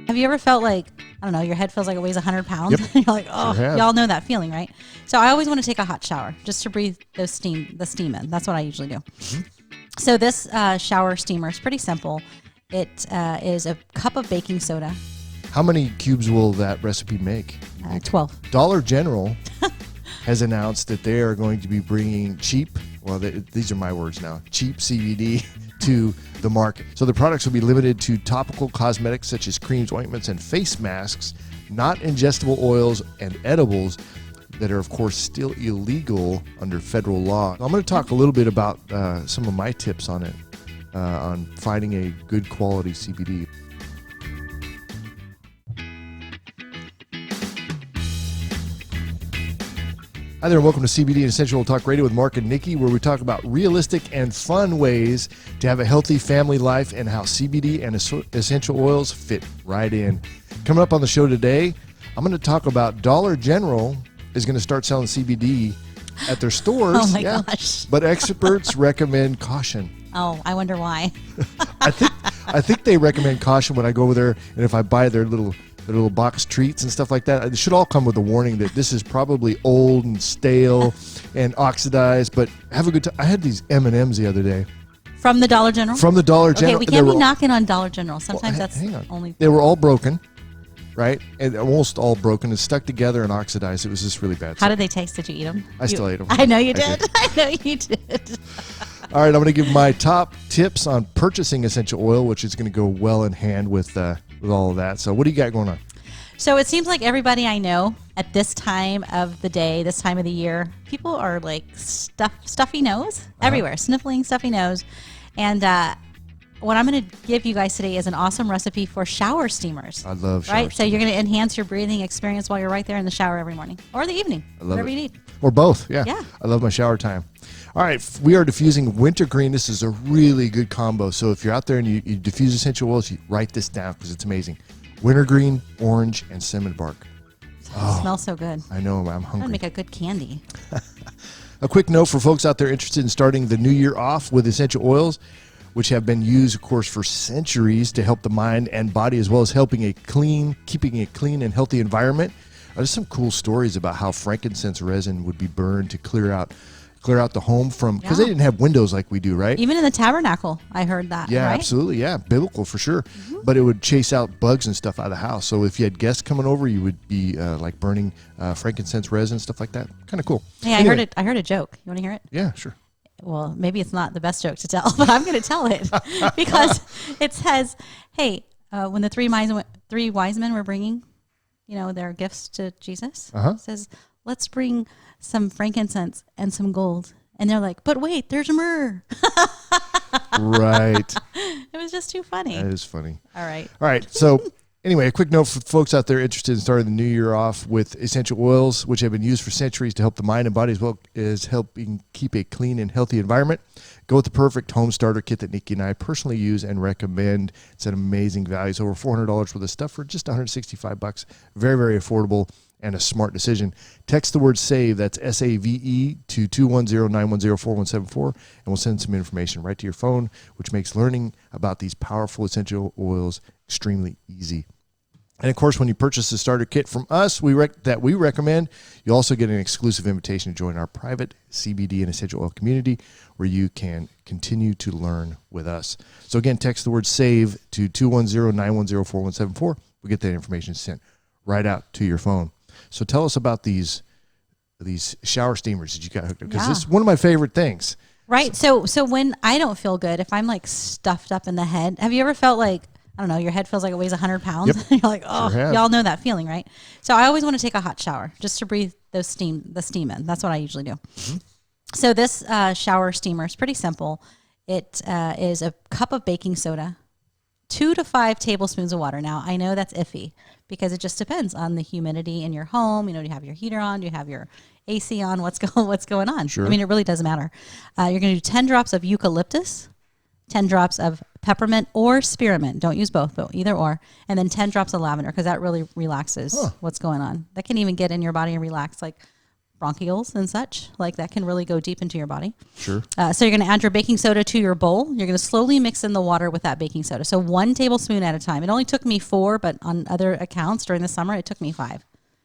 Have you ever felt like, I don't know, your head feels like it weighs 100 pounds? Yep. You're like, oh, Sure have. y'all know that feeling, right? So I always want to take a hot shower just to breathe the steam in. That's what I usually do. Mm-hmm. So this shower steamer is pretty simple. It is a cup of baking soda. How many cubes will that recipe make? 12. Dollar General has announced that they are going to be bringing cheap, these are my words now, cheap CBD to the market. So the products will be limited to topical cosmetics such as creams, ointments, and face masks, not ingestible oils and edibles that are, of course, still illegal under federal law. I'm going to talk a little bit about some of my tips on it, on finding a good quality CBD. Hi there, and welcome to CBD and Essential Oil Talk Radio with Marc and Nikki, where we talk about realistic and fun ways to have a healthy family life and how CBD and essential oils fit right in. Coming up on the show today, I'm going to talk about Dollar General is going to start selling CBD at their stores. Oh my gosh. But experts recommend caution. Oh, I wonder why. I think they recommend caution when I go over there, and if I buy their little box treats and stuff like that, it should all come with a warning that this is probably old and stale and oxidized, but have a good time. I had these M&Ms the other day. From the Dollar General? From the Dollar General. Okay, we can't be knocking on Dollar General. Sometimes hang on. only... They were all broken, right? And almost all broken and stuck together and oxidized. It was just really bad. How did they taste? Did you eat them? I still ate them. I know you did. I know you did. All right, I'm going to give my top tips on purchasing essential oil, which is going to go well in hand with all of that. So what do you got going on? So it seems like everybody I know at this time of the day, this time of the year, people are like stuffy nose everywhere, sniffling, stuffy nose. And what I'm going to give you guys today is an awesome recipe for shower steamers. I love shower steamers. So you're going to enhance your breathing experience while you're right there in the shower every morning or the evening, whatever you need. Or both, yeah. Yeah. I love my shower time. All right, we are diffusing wintergreen. This is a really good combo. So if you're out there and you diffuse essential oils, you write this down because it's amazing. Wintergreen, orange, and cinnamon bark. It smells so good. I know, I'm hungry. That'd make a good candy. A quick note for folks out there interested in starting the new year off with essential oils, which have been used, of course, for centuries to help the mind and body, as well as keeping a clean and healthy environment. There's some cool stories about how frankincense resin would be burned to clear out the home because they didn't have windows like we do, right? Even in the tabernacle, I heard that. Yeah, right? Absolutely. Yeah, biblical for sure. Mm-hmm. But it would chase out bugs and stuff out of the house. So if you had guests coming over, you would be like burning frankincense resin, stuff like that. Kind of cool. Hey, anyway. I heard a joke. You want to hear it? Yeah, sure. Well, maybe it's not the best joke to tell, but I'm going to tell it because it says, "Hey, when the three wise men were bringing, their gifts to Jesus, it says, let's bring some frankincense and some gold." And they're like, "But wait, there's myrrh." Right. It was just too funny. That is funny. All right. So anyway, a quick note for folks out there interested in starting the new year off with essential oils, which have been used for centuries to help the mind and body, as well as helping keep a clean and healthy environment. Go with the perfect home starter kit that Nikki and I personally use and recommend. It's an amazing value. It's over $400 worth of stuff for just $165. Very, very affordable and a smart decision. Text the word SAVE, that's SAVE, to 210-910-4174, and we'll send some information right to your phone, which makes learning about these powerful essential oils extremely easy. And of course, when you purchase the starter kit from us, we recommend, you also get an exclusive invitation to join our private CBD and essential oil community where you can continue to learn with us. So again, text the word SAVE to 210-910-4174. We'll get that information sent right out to your phone. So tell us about these shower steamers that you got hooked up, because this is one of my favorite things. Right. So when I don't feel good, if I'm like stuffed up in the head, have you ever felt like, I don't know, your head feels like it weighs 100 pounds? Yep. You're like, oh, y'all know that feeling, right? So I always want to take a hot shower just to breathe the steam in. That's what I usually do. Mm-hmm. So this shower steamer is pretty simple. It is a cup of baking soda, 2 to 5 tablespoons of water. Now, I know that's iffy because it just depends on the humidity in your home. Do you have your heater on? Do you have your AC on? What's going on? Sure. I mean, it really does matter. You're going to do 10 drops of eucalyptus, 10 drops of peppermint or spearmint. Don't use both, but either or. And then 10 drops of lavender because that really relaxes what's going on. That can even get in your body and relax like bronchioles and such. Like that can really go deep into your body. Sure. So you're going to add your baking soda to your bowl. You're going to slowly mix in the water with that baking soda. So 1 tablespoon at a time. It only took me 4, but on other accounts during the summer, it took me 5.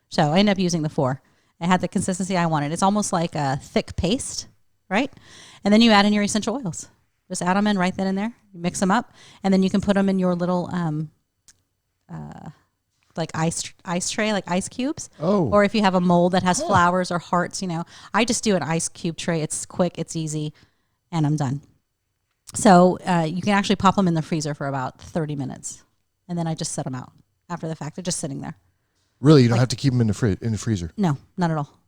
So I ended up using the 4. It had the consistency I wanted. It's almost like a thick paste, right? And then you add in your essential oils. Just add them in right then and there. You mix them up, and then you can put them in your little like ice tray, like ice cubes. Oh. Or if you have a mold that has flowers or hearts, I just do an ice cube tray. It's quick, it's easy, and I'm done. So you can actually pop them in the freezer for about 30 minutes, and then I just set them out after the fact. They're just sitting there. Really, you don't have to keep them in the freezer? No, not at all.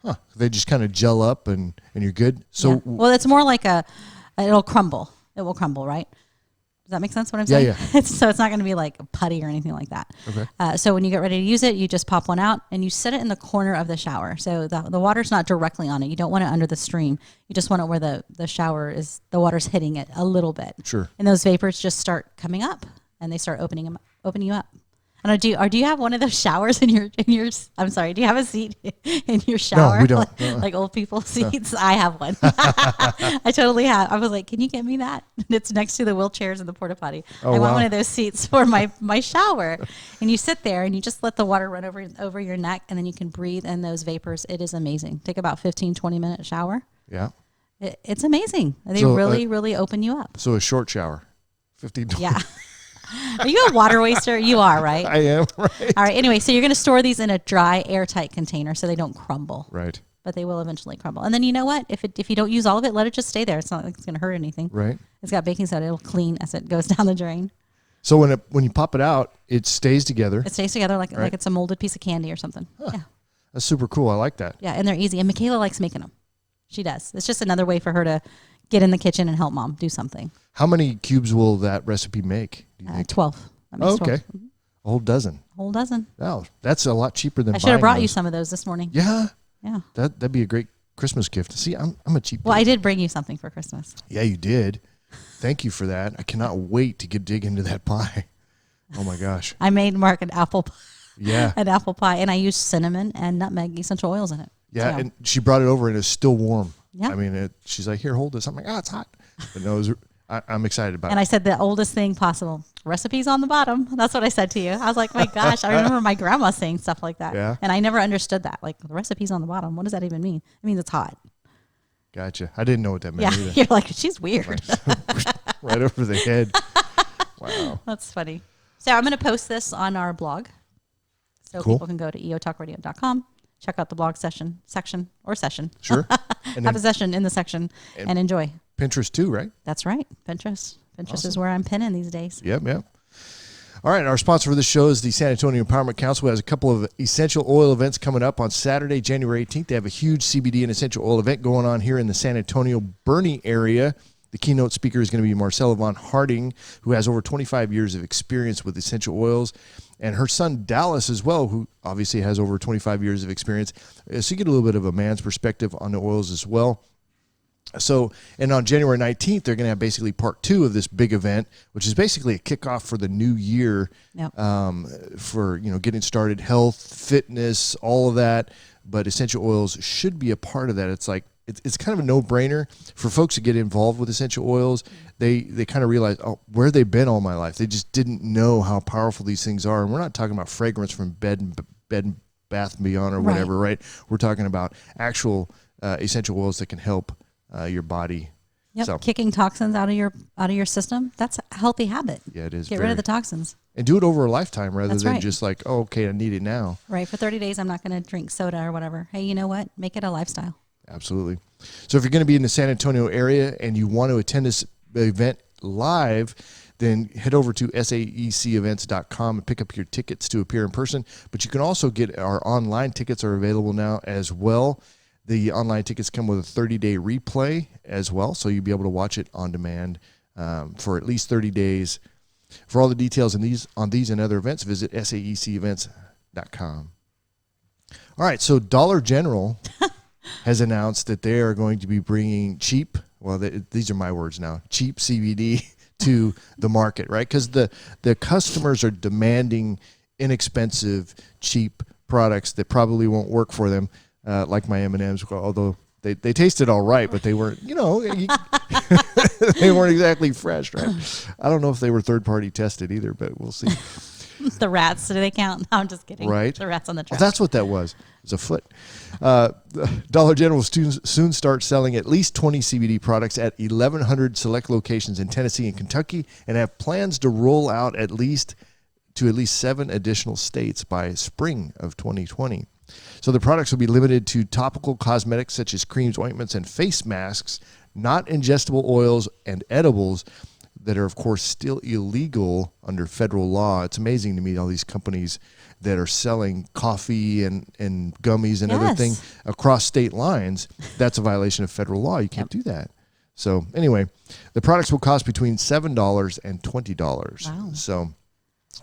Huh. They just kind of gel up and you're good? So yeah. Well, it's more like it'll crumble. It will crumble, right? Does that make sense what I'm saying? Yeah. So it's not going to be like putty or anything like that. Okay. So when you get ready to use it, you just pop one out and you set it in the corner of the shower. So the water's not directly on it. You don't want it under the stream. You just want it where the shower is, the water's hitting it a little bit. Sure. And those vapors just start coming up and they start opening you up. And do you have one of those showers in your? I'm sorry. Do you have a seat in your shower? No, we don't. Like old people seats. No. I have one. I totally have. I was like, can you get me that? And it's next to the wheelchairs and the porta potty. I want one of those seats for my shower. And you sit there and you just let the water run over your neck, and then you can breathe in those vapors. It is amazing. Take about 15-20 minute shower. Yeah. It's amazing. They really open you up. So a short shower, 15-20. Yeah. Are you a water waster? You are, right? I am, right. All right. Anyway, so you're going to store these in a dry, airtight container so they don't crumble. Right. But they will eventually crumble. And then you know what? If you don't use all of it, let it just stay there. It's not like it's going to hurt anything. Right. It's got baking soda. It'll clean as it goes down the drain. So when you pop it out, it stays together. It stays together like it's a molded piece of candy or something. Huh. Yeah. That's super cool. I like that. Yeah, and they're easy. And Michaela likes making them. She does. It's just another way for her to get in the kitchen and help mom do something. How many cubes will that recipe make? 12. Oh, okay. 12. A whole dozen. Whole dozen. Oh, that's a lot cheaper than I should have brought those. you some of those this morning. Yeah. Yeah. That'd be a great Christmas gift. See, I'm a cheap. Well, I did bring you something for Christmas. Yeah, you did. Thank you for that. I cannot wait to dig into that pie. Oh my gosh. I made Marc an apple pie. Yeah. An apple pie, and I used cinnamon and nutmeg essential oils in it. Yeah, and she brought it over and it's still warm. Yeah. I mean, she's like, here, hold this. I'm like, it's hot. But no, I'm excited about it. And I said the oldest thing possible. Recipes on the bottom. That's what I said to you. I was like, my gosh, I remember my grandma saying stuff like that. Yeah. And I never understood that. Like, the recipes on the bottom. What does that even mean? It means it's hot. Gotcha. I didn't know what that meant either. You're like, she's weird. Right over the head. Wow. That's funny. So I'm going to post this on our blog. So people can go to eotalkradio.com, check out the blog section. Sure. And have a session in the section and enjoy. Pinterest too, right? That's right. Pinterest is where I'm pinning these days. Yep. All right, our sponsor for this show is the San Antonio Empowerment Council, who has a couple of essential oil events coming up on Saturday, January 18th. They have a huge CBD and essential oil event going on here in the San Antonio Bernie area. The keynote speaker is going to be Marcella Von Harding, who has over 25 years of experience with essential oils, and her son Dallas as well, who obviously has over 25 years of experience. So you get a little bit of a man's perspective on the oils as well. So, and on January 19th, they're going to have basically part 2 of this big event, which is basically a kickoff for the new year. Yep. For getting started, health, fitness, all of that. But essential oils should be a part of that. It's like it's kind of a no-brainer for folks to get involved with essential oils. They kind of realize, where have they been all my life? They just didn't know how powerful these things are. And we're not talking about fragrance from Bed and Bath and Beyond or whatever, right? We're talking about actual essential oils that can help your body. Yep. So, kicking toxins out of your system. That's a healthy habit. Yeah, it is. Get rid of the toxins. And do it over a lifetime rather That's than right. just like, okay, I need it now. Right. For 30 days, I'm not going to drink soda or whatever. Hey, you know what? Make it a lifestyle. Absolutely. So if you're going to be in the San Antonio area and you want to attend this event live, then head over to saecevents.com and pick up your tickets to appear in person. But you can also get our online tickets are available now as well. The online tickets come with a 30-day replay as well, so you'll be able to watch it on demand for at least 30 days. For all the details on these and other events, visit saecevents.com. All right, so Dollar General has announced that they are going to be bringing cheap these are my words now, cheap CBD to the market, right? Because the customers are demanding inexpensive, cheap products that probably won't work for them. like my M&Ms, although they tasted all right, but they weren't, they weren't exactly fresh, right? I don't know if they were third-party tested either, but we'll see. The rats, do they count? No, I'm just kidding. Right. The rats on the Oh, track. that's what that was. It was a foot. Dollar General will soon start selling at least 20 CBD products at 1,100 select locations in Tennessee and Kentucky, and have plans to roll out at least 7 additional states by spring of 2020. So the products will be limited to topical cosmetics such as creams, ointments, and face masks, not ingestible oils and edibles that are, of course, still illegal under federal law. It's amazing to me, all these companies that are selling coffee and gummies and other things across state lines. That's a violation of federal law. You can't do that. So anyway, the products will cost between $7 and $20. Wow. So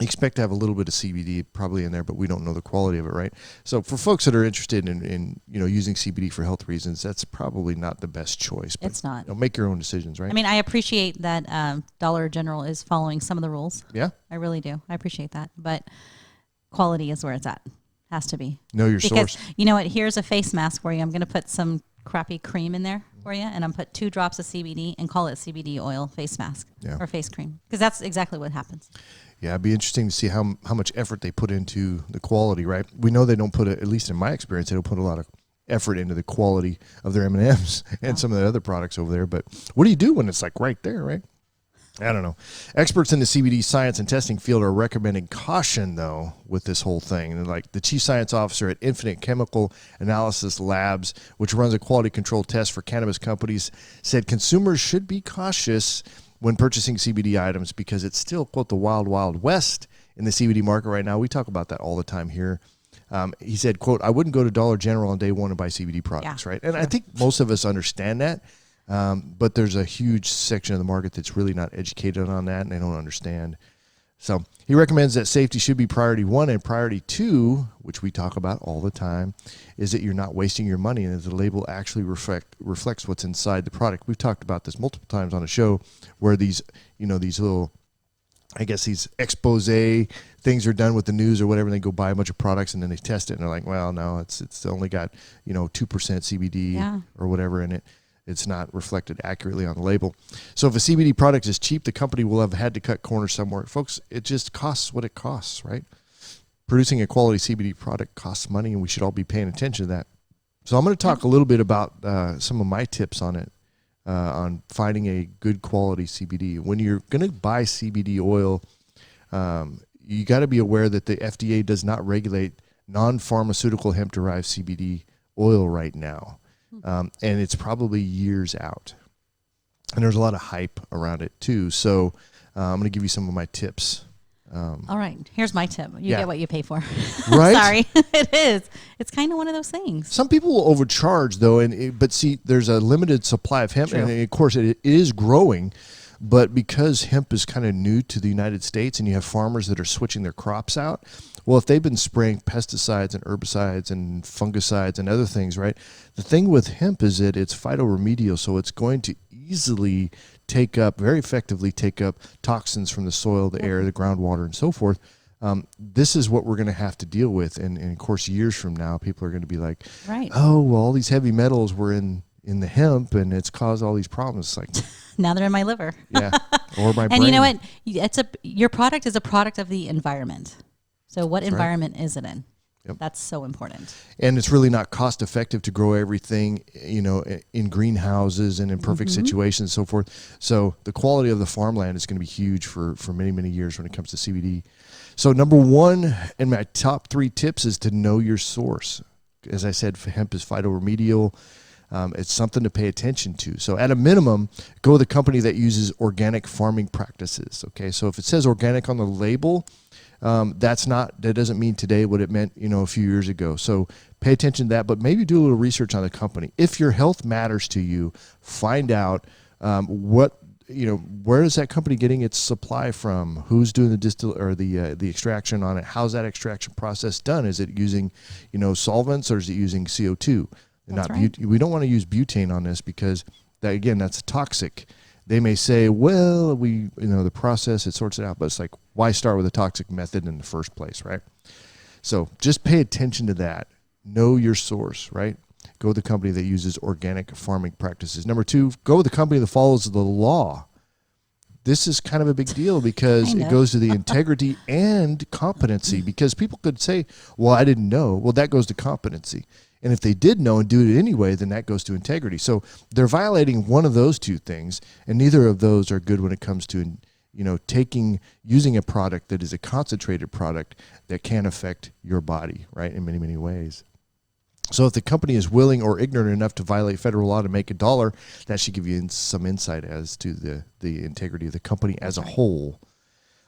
expect to have a little bit of CBD probably in there, but we don't know the quality of it, right? So for folks that are interested in using CBD for health reasons, that's probably not the best choice. But, It's not. make your own decisions, right? I mean, I appreciate that Dollar General is following some of the rules. Yeah. I really do. I appreciate that. But quality is where it's at. Has to be. Know your Because source. you know what? Here's a face mask for you. I'm going to put some crappy cream in there for you, and I'm put 2 drops of CBD and call it CBD oil face mask or face cream, because that's exactly what happens. Yeah, it'd be interesting to see how much effort they put into the quality, right? We know they don't put, at least in my experience, they don't put a lot of effort into the quality of their M&Ms and some of the other products over there. But what do you do when it's like right there, right? I don't know. Experts in the CBD science and testing field are recommending caution, though, with this whole thing. And like the chief science officer at Infinite Chemical Analysis Labs, which runs a quality control test for cannabis companies, said consumers should be cautious when purchasing CBD items because it's still, quote, the wild, wild west in the CBD market right now. We talk about that all the time here. He said, quote, I wouldn't go to Dollar General on day one and buy CBD products, right? And I think most of us understand that. But there's a huge section of the market that's really not educated on that, and they don't understand. So he recommends that safety should be priority 1, and priority 2, which we talk about all the time, is that you're not wasting your money and that the label actually reflects what's inside the product. We've talked about this multiple times on the show where these little, I guess these expose things are done with the news or whatever, and they go buy a bunch of products and then they test it and they're like, well, no, it's only got 2% CBD or whatever in it. It's not reflected accurately on the label. So if a CBD product is cheap, the company will have had to cut corners somewhere. Folks, it just costs what it costs, right? Producing a quality CBD product costs money, and we should all be paying attention to that. So I'm going to talk a little bit about some of my tips on it, on finding a good quality CBD. When you're going to buy CBD oil, you got to be aware that the FDA does not regulate non-pharmaceutical hemp-derived CBD oil right now. And it's probably years out. And there's a lot of hype around it too. So I'm going to give you some of my tips. All right. Here's my tip. You get what you pay for. Right? Sorry. It is. It's kind of one of those things. Some people will overcharge though. But see, there's a limited supply of hemp. True. And of course it is growing. But because hemp is kind of new to the United States and you have farmers that are switching their crops out, well, if they've been spraying pesticides and herbicides and fungicides and other things, right? The thing with hemp is that it's phytoremedial, so it's going to easily very effectively take up toxins from the soil, the air, the groundwater, and so forth. This is what we're going to have to deal with. And of course, years from now, people are going to be like, oh, well, all these heavy metals were in the hemp and it's caused all these problems. It's like now they're in my liver. Yeah. Or my brain. And you know what? Your product is a product of the environment. So what That's environment is it in? Yep. That's so important. And it's really not cost effective to grow everything, in greenhouses and in perfect situations and so forth. So the quality of the farmland is going to be huge for many, many years when it comes to CBD. So number 1 in my top 3 tips is to know your source. As I said, hemp is phytoremedial. It's something to pay attention to. So at a minimum, go with a company that uses organic farming practices. Okay, so if it says organic on the label, that doesn't mean today what it meant, a few years ago. So pay attention to that, but maybe do a little research on the company. If your health matters to you, find out where is that company getting its supply from? Who's doing the extraction on it? How's that extraction process done? Is it using, solvents, or is it using CO2? We don't want to use butane on this because that's toxic. They may say, well, the process, it sorts it out, but it's like, why start with a toxic method in the first place, right? So just pay attention to that. know your source, right? Go with the company that uses organic farming practices. Number 2, go with the company that follows the law. This is kind of a big deal because it goes to the integrity and competency, because people could say, well, I didn't know. Well, that goes to competency. And if they did know and do it anyway, then that goes to integrity. So they're violating one of those two things, and neither of those are good when it comes to, using a product that is a concentrated product that can affect your body, right, in many, many ways. So if the company is willing or ignorant enough to violate federal law to make $1, that should give you some insight as to the integrity of the company as a whole.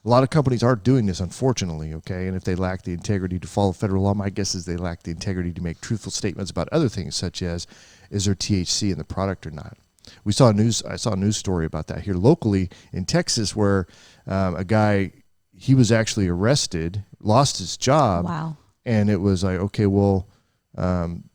A lot of companies are doing this, unfortunately, okay? And if they lack the integrity to follow federal law, my guess is they lack the integrity to make truthful statements about other things, such as, is there THC in the product or not? I saw a news story about that here locally in Texas, where a guy, he was actually arrested, lost his job. Wow. And it was like, okay, well,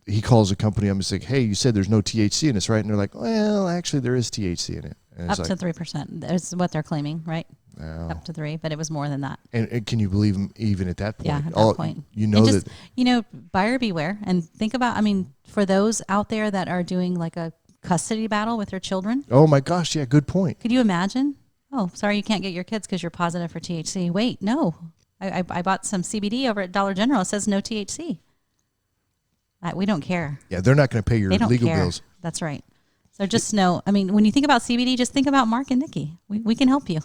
he calls the company up and says, hey, you said there's no THC in this, right? And they're like, well, actually there is THC in it. And up to 3%. That's what they're claiming, right? Up to 3, but it was more than that. And can you believe them even at that point? Yeah, at that point. Buyer beware. And think about, for those out there that are doing like a custody battle with their children. Oh my gosh, yeah, good point. Could you imagine? Oh, sorry, you can't get your kids because you're positive for THC. Wait, no. I bought some CBD over at Dollar General. It says no THC. We don't care. Yeah, they're not going to pay your legal bills. That's right. So just know, when you think about CBD, just think about Marc and Nikki. We can help you.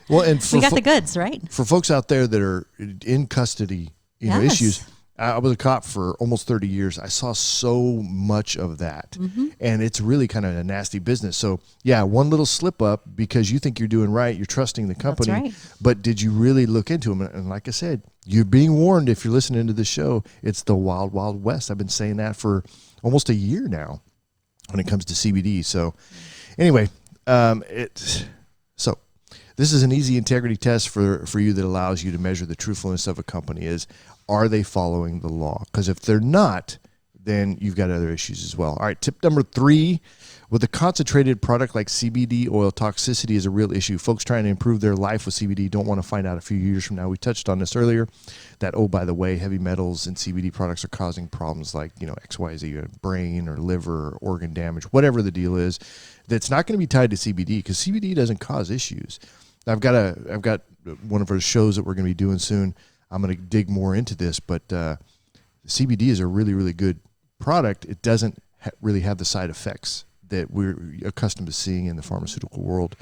Well, and we got the goods, right? For folks out there that are in custody, issues. I was a cop for almost 30 years. I saw so much of that, and it's really kind of a nasty business. So, yeah, one little slip up because you think you're doing right, you're trusting the company, that's right. But did you really look into them? And like I said, you're being warned if you're listening to the show. It's the wild, wild west. I've been saying that for almost a year now when it comes to CBD. So, anyway, this is an easy integrity test for you that allows you to measure the truthfulness of a company. Are they following the law? Because if they're not, then you've got other issues as well. All right, tip number 3, with a concentrated product like CBD oil, toxicity is a real issue. Folks trying to improve their life with CBD don't want to find out a few years from now. We touched on this earlier, that, oh, by the way, heavy metals in CBD products are causing problems like, XYZ, brain or liver or organ damage, whatever the deal is, that's not going to be tied to CBD, because CBD doesn't cause issues. I've got one of our shows that we're going to be doing soon. I'm going to dig more into this, but CBD is a really, really good product. It doesn't really have the side effects that we're accustomed to seeing in the pharmaceutical world.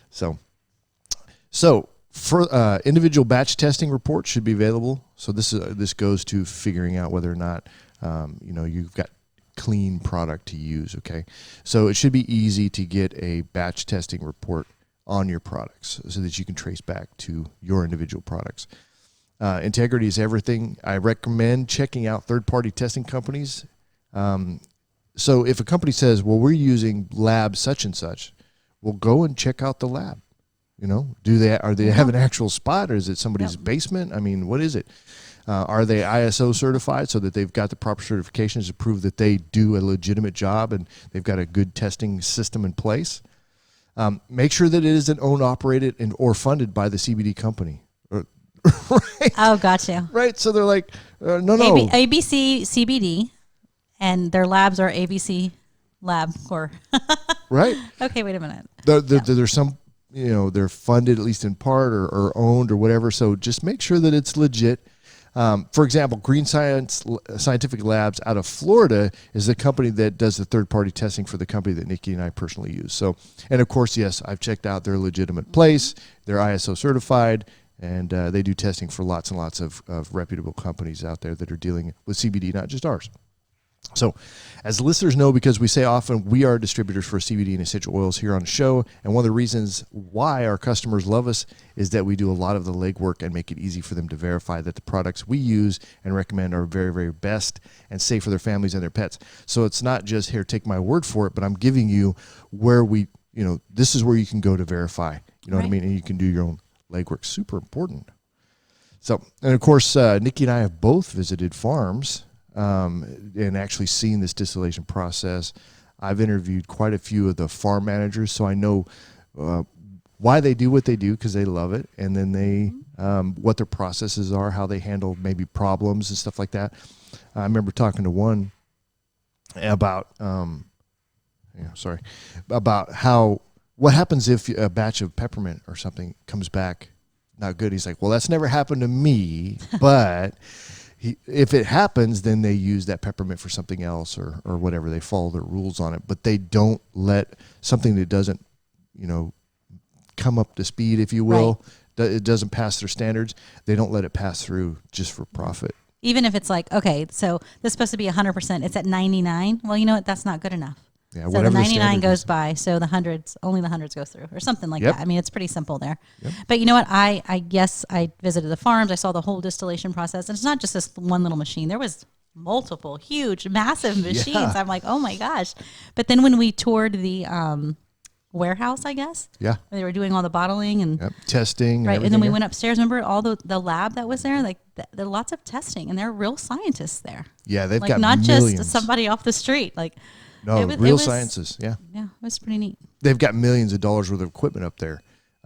So for individual batch testing reports should be available. So this goes to figuring out whether or not you've got clean product to use. Okay, so it should be easy to get a batch testing report on your products so that you can trace back to your individual products. Integrity is everything. I recommend checking out third-party testing companies. So if a company says, well, we're using lab such and such, well, go and check out the lab. Are they have an actual spot, or is it somebody's basement? What is it? Are they ISO certified so that they've got the proper certifications to prove that they do a legitimate job and they've got a good testing system in place? Make sure that it isn't owned, operated, or funded by the CBD company. Right? Oh, gotcha. Right. So they're like, no. ABC CBD, and their labs are ABC Lab Corp. Right. Okay, wait a minute. There's some, they're funded at least in part or owned or whatever. So just make sure that it's legit. For example, Green Scientific Labs out of Florida is the company that does the third-party testing for the company that Nikki and I personally use. So, and of course, yes, I've checked out their legitimate place. They're ISO certified, and they do testing for lots and lots of reputable companies out there that are dealing with CBD, not just ours. So, as listeners know, because we say often, we are distributors for CBD and essential oils here on the show. And one of the reasons why our customers love us is that we do a lot of the legwork and make it easy for them to verify that the products we use and recommend are very, very best and safe for their families and their pets. So it's not just, here, take my word for it, but I'm giving you where this is where you can go to verify, what I mean? And you can do your own legwork. Super important. So, and of course, Nikki and I have both visited farms and actually seen this distillation process. I've interviewed quite a few of the farm managers, so I know why they do what they do, because they love it, and then they what their processes are, how they handle maybe problems and stuff like that. I remember talking to one about, what happens if a batch of peppermint or something comes back not good. He's like, well, that's never happened to me, but if it happens, then they use that peppermint for something else or whatever. They follow their rules on it, but they don't let something that doesn't, come up to speed, if you will, it doesn't pass their standards. They don't let it pass through just for profit. Even if it's like, okay, so this is supposed to be 100%. It's at 99. Well, you know what? That's not good enough. Yeah, so the 99 goes by, so only the hundreds go through, or something like that. I mean, it's pretty simple there. Yep. But you know what? I visited the farms. I saw the whole distillation process, and it's not just this one little machine. There was multiple, huge, massive machines. Yeah. I'm like, oh my gosh! But then when we toured the warehouse, I guess, where they were doing all the bottling and testing, right, and then we went upstairs. Remember all the lab that was there? Like there are lots of testing, and there are real scientists there. Yeah, they've like, got not millions. Just somebody off the street, like. No, real sciences, yeah. Yeah, it was pretty neat. They've got millions of dollars worth of equipment up there.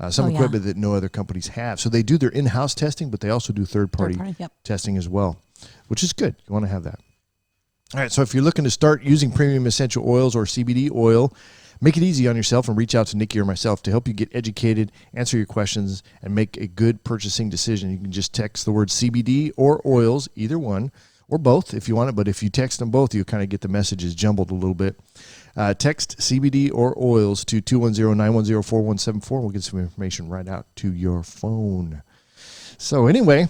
Some equipment that no other companies have. So they do their in-house testing, but they also do third-party testing as well, which is good. You want to have that. All right, so if you're looking to start using premium essential oils or CBD oil, make it easy on yourself and reach out to Nikki or myself to help you get educated, answer your questions, and make a good purchasing decision. You can just text the word CBD or oils, either one, or both if you want it, but if you text them both, you kind of get the messages jumbled a little bit. Text CBD or oils to 210-910-4174. We'll get some information right out to your phone. So anyway,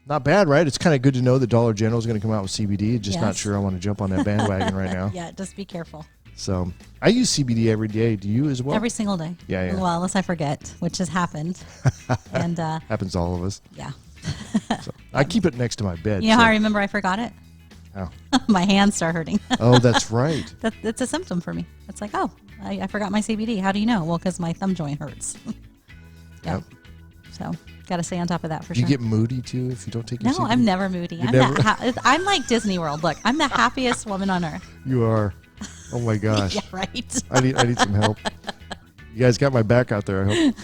not bad, right? It's kind of good to know that Dollar General is going to come out with CBD. Just not sure I want to jump on that bandwagon right now. Yeah, just be careful. So I use CBD every day. Do you as well? Every single day. Yeah. Well, unless I forget, which has happened. And happens to all of us. Yeah. So I keep it next to my bed. You know how I remember I forgot it? How? My hands start hurting. Oh, that's right. That's a symptom for me. It's like, oh, I forgot my CBD. How do you know? Well, because my thumb joint hurts. Yep. So got to stay on top of that for sure. Do you get moody too if you don't take your CBD? No, I'm never moody. I'm like Disney World. Look, I'm the happiest woman on earth. You are. Oh my gosh. Yeah, right. I need some help. You guys got my back out there, I hope.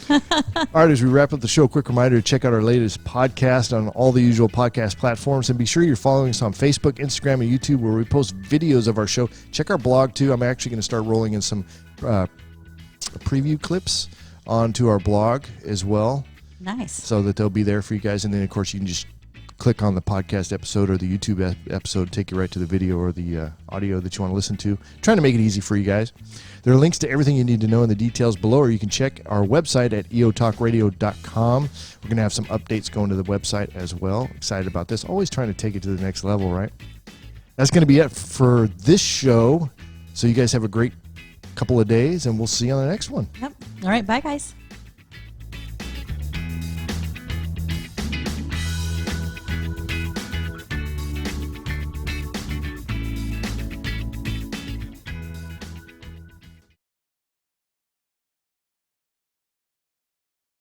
All right, as we wrap up the show, quick reminder to check out our latest podcast on all the usual podcast platforms. And be sure you're following us on Facebook, Instagram, and YouTube, where we post videos of our show. Check our blog, too. I'm actually going to start rolling in some preview clips onto our blog as well. Nice. So that they'll be there for you guys. And then, of course, you can just click on the podcast episode or the YouTube episode, take you right to the video or the audio that you want to listen to. Trying to make it easy for you guys. There are links to everything you need to know in the details below, or you can check our website at eotalkradio.com. We're going to have some updates going to the website as well. Excited about this. Always trying to take it to the next level, right? That's going to be it for this show. So you guys have a great couple of days, and we'll see you on the next one. Yep. All right. Bye, guys.